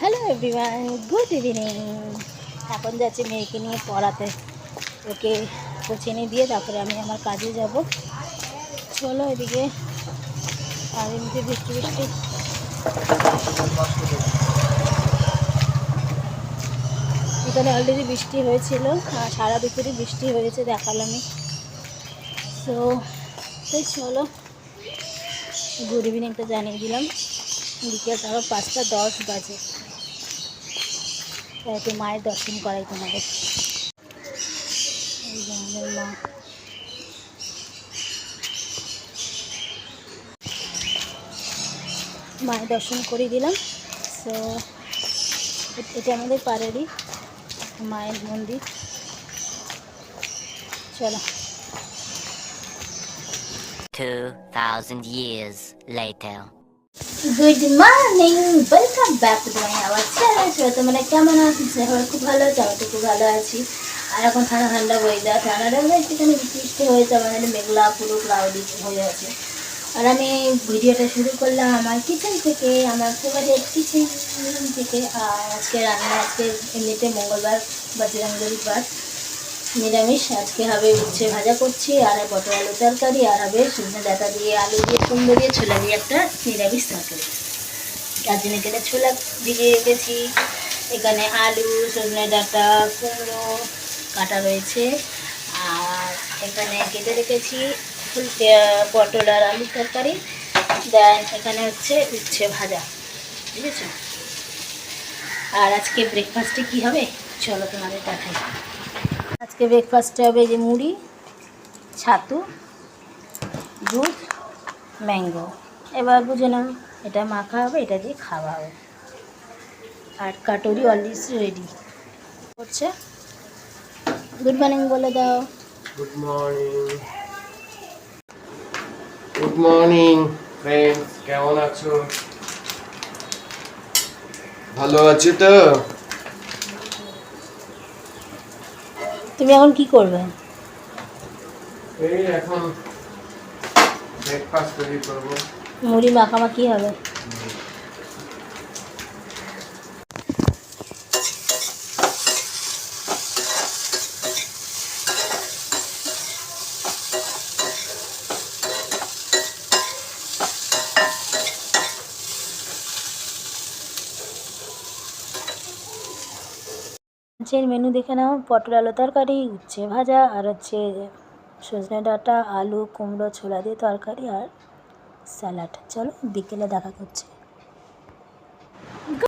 Hello everyone, good evening. এখন যাচ্ছি মেয়েকে নিয়ে পড়াতে, ওকে কোচিংয়ে দিয়ে তারপরে আমি আমার কাজে যাব। চলো এদিকে, আর এমনিতে বৃষ্টি এখানে অলরেডি বৃষ্টি হয়েছিল, সারা দুপুরে বৃষ্টি হয়েছে দেখালামই। তো চলো, গুড ইভিনিংটা জানিয়ে দিলাম। বিকেল তারও 5টা 10 বাজে, একটু মায়ের দর্শন করাই তোমাদের। এই যে আমাদের মা, মায়ের দর্শন করিয়ে দিলাম। সো এটা আমাদের পাড়ারই মায়ের মন্দির। চলো। 2000 years later. Good morning, welcome back to my our channel. তোমরা কেমন আছো? আমরা খুব ভালো আছি, আমি তো খুব ভালো আছি। আর এখন ঠান্ডা ঠান্ডা ওয়েদার, একটুখানি বৃষ্টি হয়েছে, আমাদের মেঘলা পুরো ক্লাউডি হয়ে আছে। আর আমি ভিডিওটা শুরু করলাম আমার কিচেন থেকে, আমার ফেভারিট কিচেন থেকে। আর আজকে রান্না, আজকে এমনিতে মঙ্গলবার বা রবিবার নিরামিষ। আজকে হবে উচ্ছে ভাজা করছি, আর পটল আলু তরকারি, আর হবে সজনে ডাঁটা দিয়ে আলু দিয়ে কুমড়ো দিয়ে ছোলা দিয়ে একটা নিরামিষ তরকারি। তার জন্য এখানে ছোলা ভিজিয়ে রেখেছি, এখানে আলু, সজনে ডাঁটা, কুমড়ো কাটা রয়েছে, আর এখানে কেটে রেখেছি পটল আর আলু তরকারি। দেন এখানে হচ্ছে উচ্ছে ভাজা, ঠিক আছে। আর আজকে ব্রেকফাস্টে কি হবে চলো তোমাদের দেখাই। আজকে ব্রেকফাস্টে হবে যে মুড়ি, ছাতু, দুধ, ম্যাঙ্গো। এবার বুঝে নাও, এটা মাখা হবে, এটা দিয়ে খাওয়া হবে। আর কাটুরি অলরেডি রেডি করছে। গুড মর্নিং বলে দাও। Good morning, good morning friends, কেমন আছো? ভালো আছো তো? তুমি এখন কি করবে? এই এখন ব্রেকফাস্ট তৈরি করবো। মুড়ি মাখামাখি হবে। লাঞ্চের মেনু দেখে নাও, পটল আলু তরকারি, উচ্ছে ভাজা, আর হচ্ছে সজনে ডাঁটা, আলু, কুমড়ো, ছোলা দিয়ে তরকারি, আর স্যালাড। চলো বিকেলে দেখা করছে।